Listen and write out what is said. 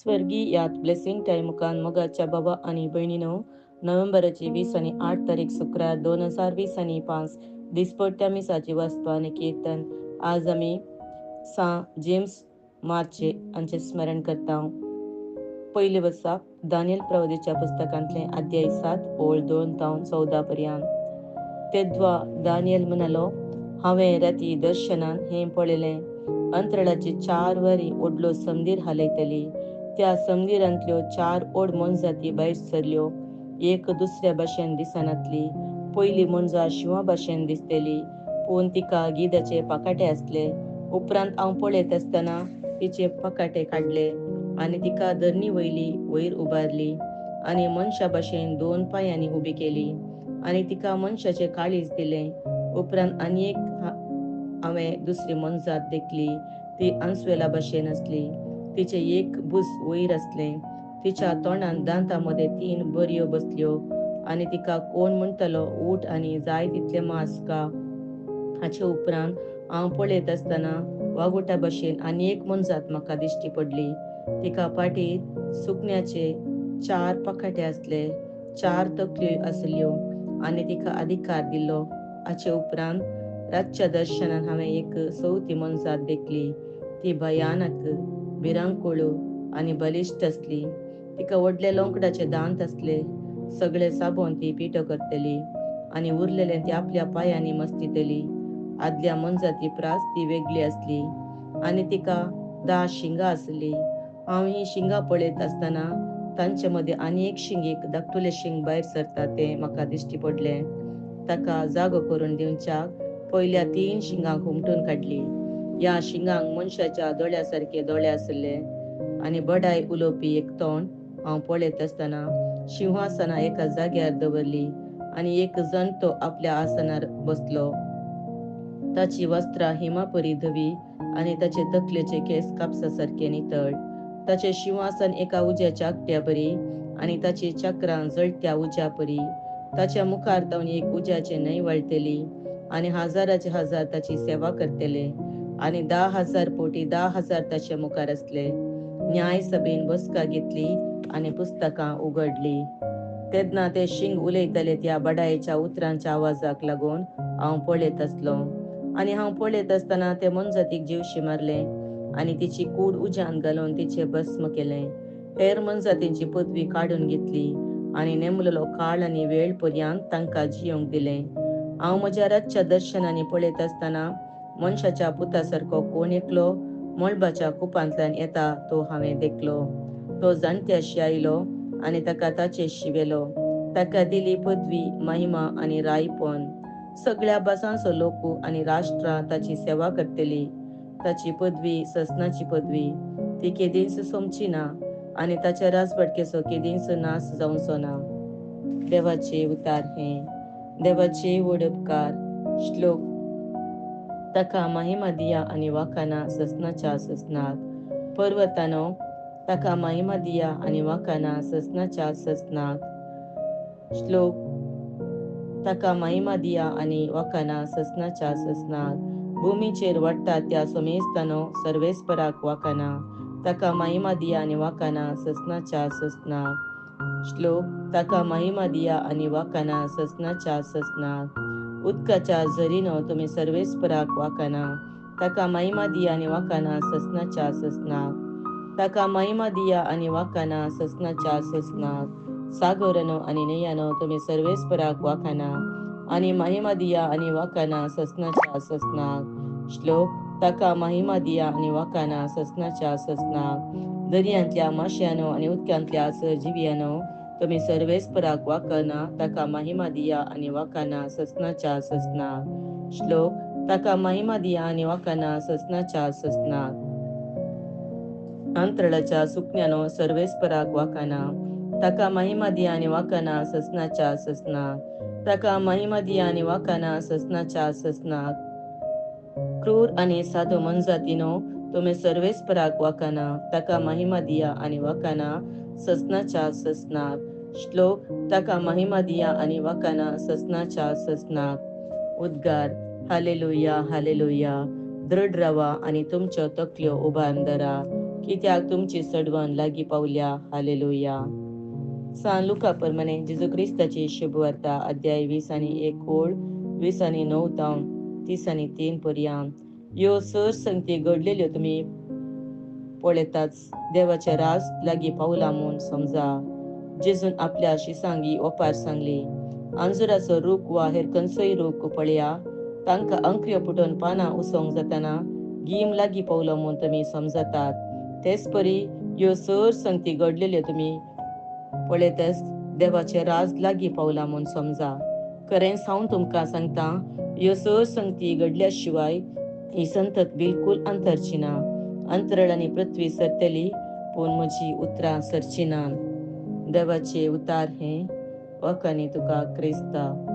स्वर्गीय यात blessing time मुखान मोगाच्या बाबा आणि बहिणीनो, नोव्हेंबरची 20 आणि 8 तारीख शुक्रार 2020 आणि 5 दिसपट्ट्या मिसाची वाचपा आणि कीर्तन. आज आम्ही सा जेम्स मार्चे हांचे स्मरण करता. पहिले वसाक दानियल प्रवदीच्या पुस्तकांतले अध्याय 7 ओळ 2 तावन 14 पर्यंत. तेद्वा दानियल म्हणालो, हांवें राती दर्शनान हें पळयलें. अंतराळाची 4 वरी ओडलो समंदीर हालयतली. त्या समंदिरांतल्यो 4 ओड मोनजाती भायर सरल्यो. एक दुसऱ्या भाशेन दिसनातली. पयली मोनजा शिवा भाशेन दिसतली, पूण तिका गिधाचे पाकाटे आसले. उपरांत हांव पळयत आसतना तिचे पाकाटे काडले आनी तिका धरणी वयली वयर उबारली आनी मनशा भाशेन 2 पांयांनी उबी केली आनी तिका मनशाचे काळीज दिलें. उपरांत आनी एक हांवें दुसरी मोनजात देखली. ती आंसवेला भाशेन आसली. तिचे एक भूस वयर आसलें. तिच्या तोंडान दांतां मदें 3 बरयो बसल्यो आनी तिका कोण म्हणटलो, उठ आनी जाय तितलें मांस खा. हाचे उपरांत हांव पळयत आसतना वागुटा भाशेन आनी एक मोनजात म्हाका दिश्टी पडली. तिका पाठीर सुकण्याचे 4 पाकाटे आसले, 4 तकल्यो आसल्यो आनी तिका अधिकार दिल्लो. हाचे उपरांत रातच्या दर्शनान हांवें एक चवथी मोनजात देखली. ती भयानक, भिरांकूळ आनी बलिश्ट आसली. तिका व्हडले लोंकडाचे दांत आसले. सगळे साबोन ती पिठो करतली आनी उरलेलें ती आपल्या पांयांनी मस्तितली. आदल्या मोनजाती प्रास ती वेगळी आसली आनी तिका 10 शिंगां आसली. हांव ही शिंगां पळयत आसतना तांचे मदें आनी एक शिंगीक धाकटुलें शिंग भायर सरता तें म्हाका दिश्टी पडलें. ताका जागो करून दिवच्याक पयल्या 3 शिंगांक हुमटून काडली. ह्या शिंगांक मनशाच्या दोळ्या सारके दोळे आसले आनी बडाय उलोवपी एक तोंड. हांव पळयत आसतना सिंहासनां एका जाग्यार दवरली आनी एक जाणटो आपल्या आसनार बसलो. ताची वस्त्रां हिमापरी धवी आनी ताचे तकलेचे केस कापसा सारके नितळ. ताचे सिंहासन एका उज्याच्या आकट्या परी आनी ताची चक्रां जळट्या उज्या परी. ताच्या मुखार तावन एक उज्याचे न्हंय वळतली आनी हजाराचे हजार ताची सेवा करतले आनी 10,000 पोटी 10,000 ताचे मुखार असले. न्याय सभेन बसका घेतली आनी पुस्तकां उगडली. तेन्ना ते शिंग उलयतले त्या बडायेच्या उतरांच्या आवाजाक लागून हांव पळयत आसलो. आनी हांव पळयत आसतना ते मोनजातीक जीवशी मारलें आनी तिची कूड उज्यान घालून तिचे भस्म केलें. हेर मोनजातींची पदवी काडून घेतली आनी नेमलेलो काळ आनी वेळ पर्यंत तांकां जियोंक दिलें. हांव म्हज्या रातच्या दर्शनांनी पळयत आसतना मनशाच्या पुता सारको कोण एकलो मळबाच्या कुपांतल्यान येता तो हांवें देखलो. तो जाणट्याशी आयलो आनी ताका ताचे शिवेलो. ताका दिली पदवी, महिमा आनी रायपण. सगळ्या भासांचो लोक आनी राष्ट्रां ताची सेवा करतली. ताची पदवी ससनाची पदवी. ती केदींच सोमची ना आनी ताच्या राजवटकेचो केदींच नास जावचो ना. देवाचे उतार हे. देवाचे व्हड उपकार. श्लोक. ताका महिमा दिया आनी वाखाना ससनाच्या ससनाक. पर्वतानो, ताका महिमा दिया आनी वाखाना ससनाच्या ससनाक. श्लोक. ताका महिमा दिया आनी वाखाना ससनाच्या ससनाक. भुमीचेर वाडटा त्या सोमेस्तानो सर्वेस्पराक वाखाना. ताका महिमा दिया आनी वाखाना ससनाच्या ससनाक. श्लोक. ताका महिमा दिया आनी वाखाना ससनाच्या ससनाक. उदकाच्या झरीनो तुमी सर्वेस्पराक वाखाना. ताका महिमा दिया आनी वाखाना ससनाच्या ससनाक. ताका महिमा दिया आनी वाखाना ससनाच्या ससनाक. सागरानो आनी न्हंयानो तुमी सर्वेस्पराक वाखाना आनी महिमा दिया आनी वाखाना ससनाच्या ससनाक. श्लोक. ताका महिमा दिया आनी वाखाना ससनाच्या ससनाक. दर्यांतल्या माश्यांनो आनी उदकांतल्या जिव्यांनो तुमी सर्वेस्पराक वाखाना. ताका महिमा दिया आनी वाखाना ससनाच्या ससनाक. श्लोक. ताका महिमा दिया आनी वाखाना ससनाच्या ससनाक. अंतराळाच्या सुकन्यानो सर्वेस्पराक वाखाना. ताका महिमा दिया आनी वाखाना ससनाच्या ससनाक. ताका महिमा दिया आनी वाखाना ससनाच्या ससनाक. क्रूर आनी साधो मोनजातीनो तुमी सर्वेस्पराक वाखाना. ताका महिमा दिया आनी वाखाना ससनाच्या ससनाक. श्लोक. ताका महिमा दिया आनी वाखाना ससनाच्या ससनाक. उद्गार. Hallelujah, hallelujah. दृढ रावा आनी तुमच्यो तकल्यो उबारून धरा, कित्याक तुमची सडवण लागी पावल्या. हालेलुया. सान लुका प्रमाणे जेजू ख्रिस्ताची शुभवार्ता अध्याय 20:1 20:9 जावन 30:3 पर्यंत. ह्यो सर संगती घडलेल्यो तुम्ही पळयताच देवाचे राज लागी पावला म्हूण समजा. जेजून आपल्या शिसांगी ओपार सांगली, अंजुराचो रूख वा हेर खंयचोय रूख पळया, तांकां अंकऱ्यो फुटोवन पानां उसोंक जाताना गीम लागी पावलो म्हूण तुमी समजतात. तेच परी ह्यो सर संगती घडलेल्यो तुम्ही पळयतच देवाचे राज लागी पावला म्हूण समजा. खरेंच हांव तुमकां सांगता, ह्यो सर संगती घडल्या शिवाय ही संतत बिलकूल अंतरची ना. अंतराळ आनी पृथ्वी सरतली पूण म्हजी उतरां सरची ना. देवाचे उतार हे वखानी तुका क्रिस्ता.